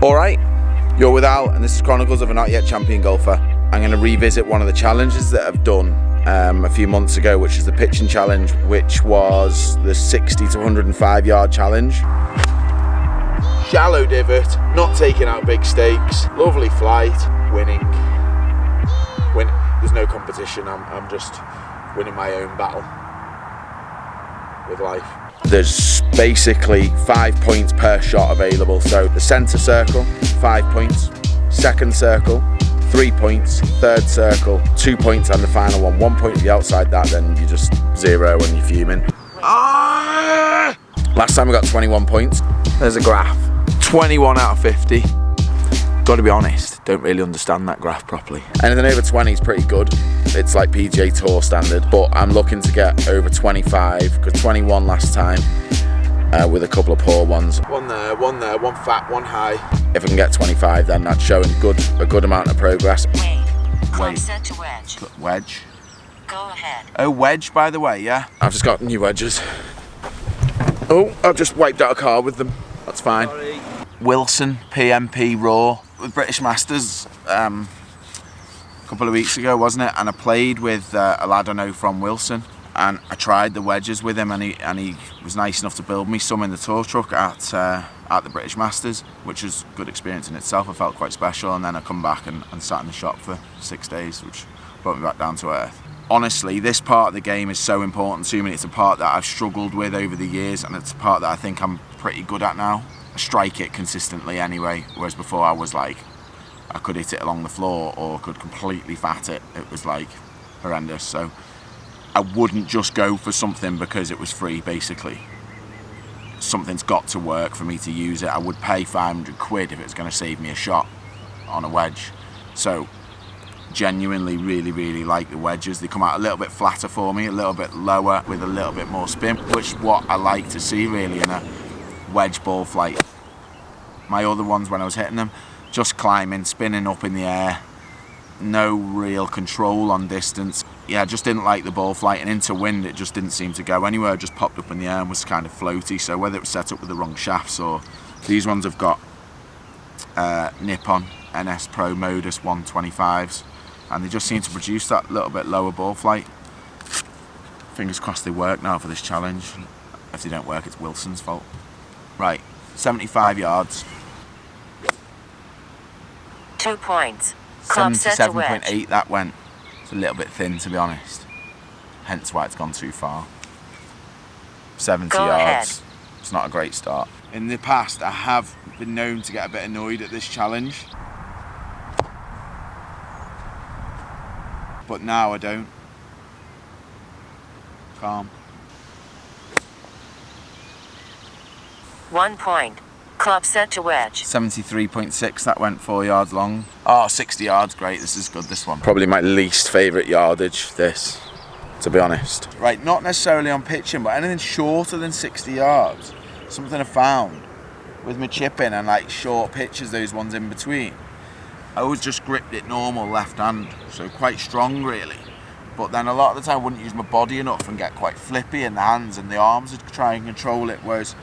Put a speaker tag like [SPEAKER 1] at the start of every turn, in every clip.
[SPEAKER 1] Alright, you're with Al and this is Chronicles of a Not Yet Champion Golfer. I'm going to revisit one of the challenges that I've done a few months ago, which is the pitching challenge, which was the 60 to 105 yard challenge. Shallow divot, not taking out big stakes, lovely flight, winning. There's no competition, I'm just winning my own battle with life. There's basically 5 points per shot available. So the centre circle, 5 points. Second circle, 3 points. Third circle, 2 points, and the final one, 1 point if you're outside that, then you're just zero and you're fuming. Last time I got 21 points. There's a graph. 21 out of 50. Gotta be honest, don't really understand that graph properly. Anything over 20 is pretty good. It's like PGA Tour standard, but I'm looking to get over 25, because 21 last time with a couple of poor ones. One there, one fat, one high. If I can get 25, then that's showing a good amount of progress.
[SPEAKER 2] Wait. Set to wedge.
[SPEAKER 1] Wedge.
[SPEAKER 2] Go ahead.
[SPEAKER 1] Oh, wedge, by the way, yeah. I've just got new wedges. Oh, I've just wiped out a car with them. That's fine. Sorry. Wilson PMP Raw with British Masters a couple of weeks ago, wasn't it? And I played with a lad I know from Wilson, and I tried the wedges with him, and he was nice enough to build me some in the tour truck at the British Masters, which was a good experience in itself. I felt quite special, and then I come back and sat in the shop for 6 days, which brought me back down to earth. Honestly, this part of the game is so important to me. It's a part that I've struggled with over the years, and it's a part that I think I'm pretty good at now. I strike it consistently anyway, whereas before I was like, I could hit it along the floor or could completely fat it. It was like horrendous. So I wouldn't just go for something because it was free, basically. Something's got to work for me to use it. I would pay 500 quid if it's going to save me a shot on a wedge. So genuinely really like the wedges. They come out a little bit flatter for me, a little bit lower with a little bit more spin, which is what I like to see really in a wedge ball flight. My other ones, when I was hitting them, just climbing, spinning up in the air, no real control on distance. Yeah, I just didn't like the ball flight, and into wind it just didn't seem to go anywhere. It just popped up in the air and was kind of floaty. So whether it was set up with the wrong shafts, or these ones have got Nippon NS Pro Modus 125s, and they just seem to produce that little bit lower ball flight. Fingers crossed they work now for this challenge. If they don't work, it's Wilson's fault. Right, 75 yards.
[SPEAKER 2] 2 points. Club set to wedge.
[SPEAKER 1] 77.8 that went. It's a little bit thin, to be honest. Hence why it's gone too far. 70
[SPEAKER 2] Go
[SPEAKER 1] yards.
[SPEAKER 2] ahead.
[SPEAKER 1] It's not a great start. In the past, I have been known to get a bit annoyed at this challenge. But now I don't. Calm.
[SPEAKER 2] 1 point. Club set to wedge.
[SPEAKER 1] 73.6, that went 4 yards long. Oh, 60 yards, great, this is good, this one. Probably my least favourite yardage, this, to be honest. Right, not necessarily on pitching, but anything shorter than 60 yards. Something I found with my chipping and like short pitches, those ones in between. I always just gripped it normal left hand, so quite strong really. But then a lot of the time I wouldn't use my body enough and get quite flippy in the hands and the arms would try and control it, whereas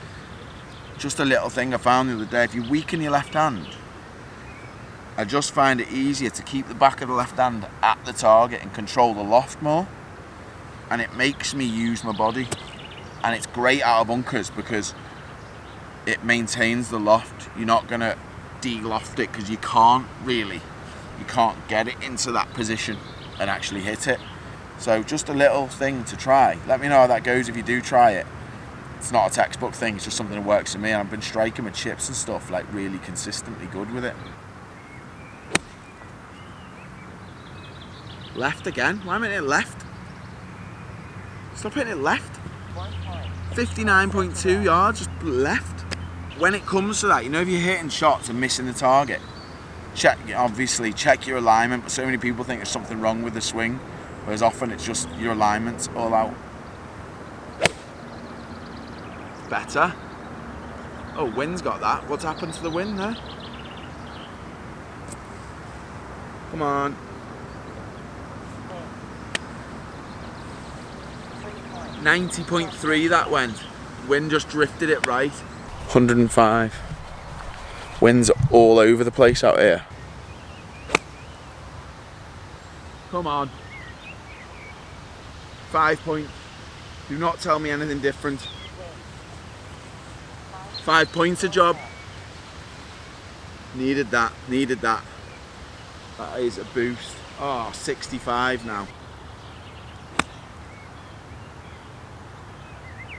[SPEAKER 1] just a little thing I found the other day, if you weaken your left hand, I just find it easier to keep the back of the left hand at the target and control the loft more. And it makes me use my body. And it's great out of bunkers because it maintains the loft. You're not going to de-loft it because you can't get it into that position and actually hit it. So just a little thing to try. Let me know how that goes if you do try it. It's not a textbook thing, it's just something that works for me, and I've been striking with chips and stuff like really consistently good with it. Left again? Why am I hitting it left? Stop hitting it left. 59.2 yards, just left. When it comes to that, you know, if you're hitting shots and missing the target, obviously check your alignment, but so many people think there's something wrong with the swing, whereas often it's just your alignment's all out. Better. Oh, wind's got that. What's happened to the wind there? Come on. 90.3 that went. Wind just drifted it right. 105. Wind's all over the place out here. Come on. 5 points. Do not tell me anything different. 5 points a job. Needed that, needed that. That is a boost. Oh, 65 now.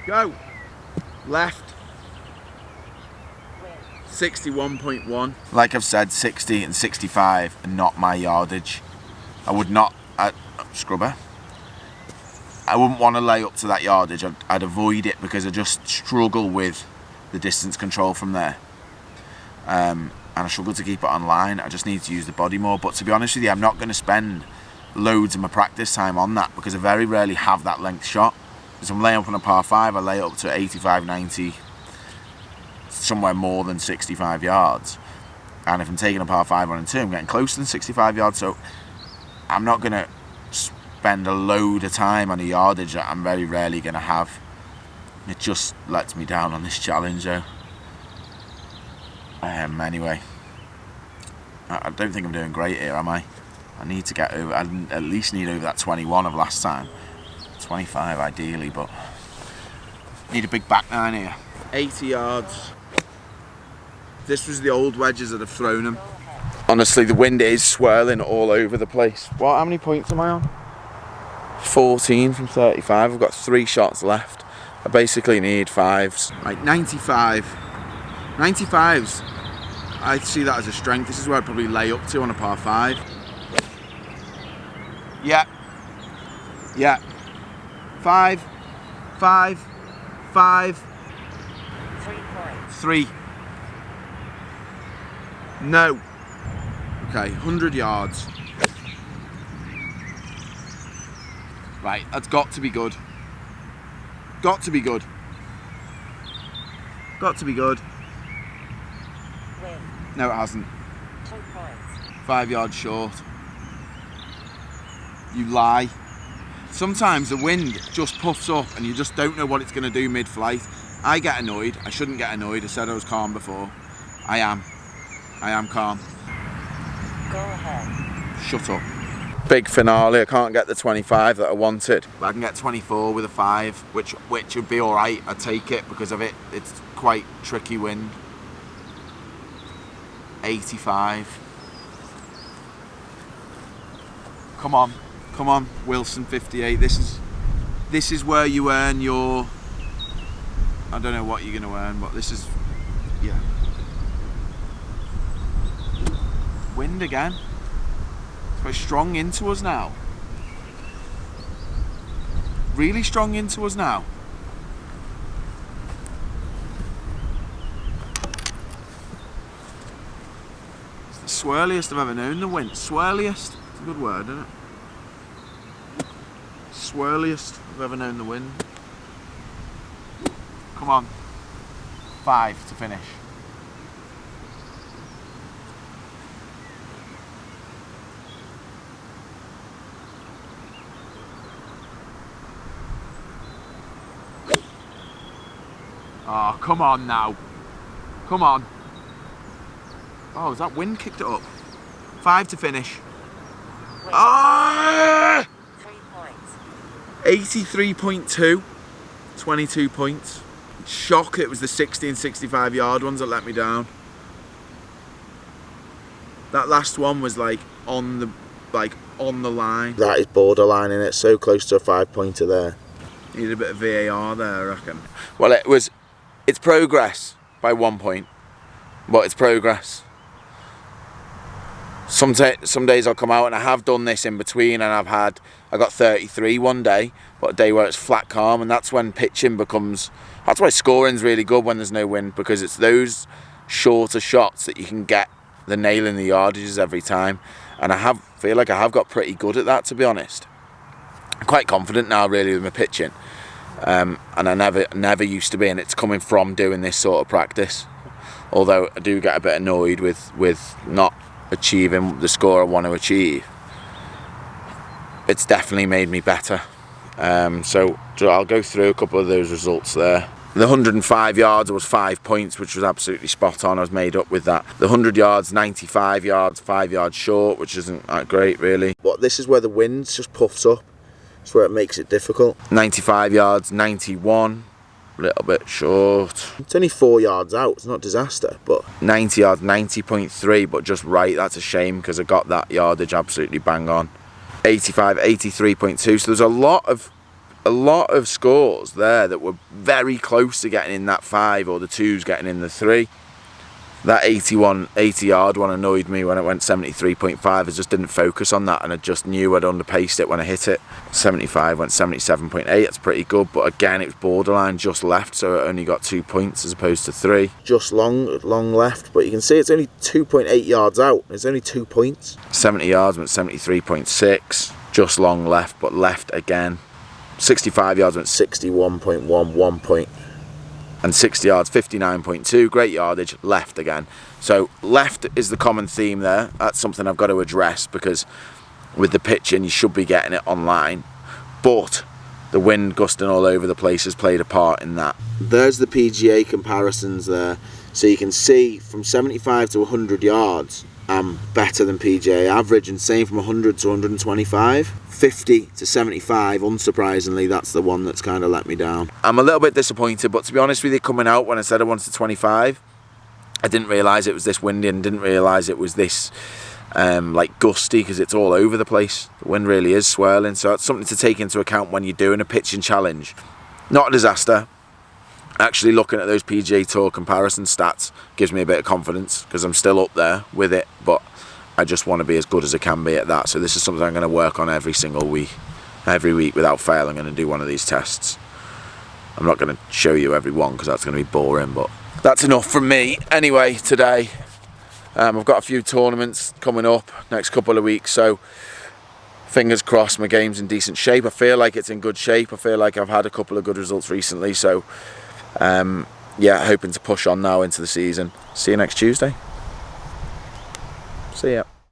[SPEAKER 1] Go. Left. 61.1. Like I've said, 60 and 65 are not my yardage. I would not, scrubber. I wouldn't want to lay up to that yardage. I'd avoid it because I just struggle with the distance control from there. And I struggle to keep it online. I just need to use the body more. But to be honest with you, I'm not going to spend loads of my practice time on that because I very rarely have that length shot. Because I'm laying up on a par 5, I lay up to 85, 90, somewhere more than 65 yards. And if I'm taking a par 5 on a 2, I'm getting closer than 65 yards. So I'm not going to spend a load of time on a yardage that I'm very rarely going to have. It just lets me down on this challenge though. Anyway, I don't think I'm doing great here, am I? I need to get over, I at least need over that 21 of last time. 25 ideally, but need a big back nine here. 80 yards. This was the old wedges that have thrown them. Honestly, the wind is swirling all over the place. What, how many points am I on? 14 from 35. I've got 3 shots left. I basically need 5s. Right, 95. 95s. I see that as a strength. This is where I'd probably lay up to on a par 5. Yeah. Yeah. 5. 5. 5.
[SPEAKER 2] 3 points.
[SPEAKER 1] 3. No. Okay, 100 yards. Right, that's got to be good. Got to be good. Got to be good.
[SPEAKER 2] Win.
[SPEAKER 1] No, it hasn't.
[SPEAKER 2] 2 points.
[SPEAKER 1] 5 yards short. You lie. Sometimes the wind just puffs up and you just don't know what it's going to do mid-flight. I get annoyed. I shouldn't get annoyed. I said I was calm before. I am. I am calm.
[SPEAKER 2] Go ahead.
[SPEAKER 1] Shut up. Big finale. I can't get the 25 that I wanted. But I can get 24 with a 5, which would be alright. I'd take it because of it. It's quite tricky wind. 85. Come on. Come on, Wilson 58. This is where you earn your, I don't know what you're going to earn, but this is, yeah. Wind again. It's quite strong into us now. Really strong into us now. It's the swirliest I've ever known the wind. Swirliest? It's a good word, isn't it? Swirliest I've ever known the wind. Come on. 5 to finish. Oh, come on now. Come on. Oh, has that wind kicked it up? 5 to finish.
[SPEAKER 2] Win.
[SPEAKER 1] Ah!
[SPEAKER 2] 3 points.
[SPEAKER 1] 83.2. 22 points. Shock it was the 60 and 65 yard ones that let me down. That last one was like on the line. That is borderline, and it's so close to a 5-pointer there. Needed a bit of VAR there, I reckon. Well, it's progress by 1 point, but it's progress. Some days I'll come out, and I have done this in between, and I got 33 one day, but a day where it's flat calm, and that's when pitching becomes, that's why scoring's really good when there's no wind, because it's those shorter shots that you can get the nail in the yardages every time, and I feel like I have got pretty good at that, to be honest. I'm quite confident now really with my pitching, and I never used to be, and it's coming from doing this sort of practice, although I do get a bit annoyed with not achieving the score I want to achieve. It's definitely made me better. So I'll go through a couple of those results there. The 105 yards was 5 points, which was absolutely spot on. I was made up with that. The 100 yards, 95 yards, 5 yards short, which isn't that great really. But this is where the wind just puffs up. That's where it makes it difficult. 95 yards, 91, a little bit short. It's only 4 yards out, it's not disaster, but 90 yards, 90.3, but just right. That's a shame because I got that yardage absolutely bang on. 85, 83.2, so there's a lot of scores there that were very close to getting in that 5, or the 2s getting in the 3. That 80 yard one annoyed me when it went 73.5. I just didn't focus on that, and I just knew I'd underpaced it when I hit it. 75 went 77.8, that's pretty good, but again it was borderline just left, so it only got 2 points as opposed to 3. Just long left, but you can see it's only 2.8 yards out, it's only 2 points. 70 yards went 73.6, just long left, but left again. 65 yards went 61.1, 1 point. And 60 yards, 59.2, great yardage, left again. So left is the common theme there. That's something I've got to address, because with the pitching you should be getting it online, but the wind gusting all over the place has played a part in that. There's the PGA comparisons there. So you can see from 75 to 100 yards, I'm better than PGA average, and same from 100 to 125. 50 to 75, unsurprisingly, that's the one that's kind of let me down. I'm a little bit disappointed, but to be honest with you, coming out when I said I wanted 25, I didn't realise it was this windy, and didn't realise it was this like gusty, because it's all over the place. The wind really is swirling, so it's something to take into account when you're doing a pitching challenge. Not a disaster. Actually looking at those PGA Tour comparison stats gives me a bit of confidence, because I'm still up there with it, but I just want to be as good as I can be at that. So this is something I'm going to work on every single week. Every week without fail I'm going to do one of these tests. I'm not going to show you every one because that's going to be boring, but that's enough from me. Anyway, today I've got a few tournaments coming up next couple of weeks, so fingers crossed my game's in decent shape. I feel like it's in good shape. I feel like I've had a couple of good results recently, so yeah, hoping to push on now into the season. See you next Tuesday. See ya.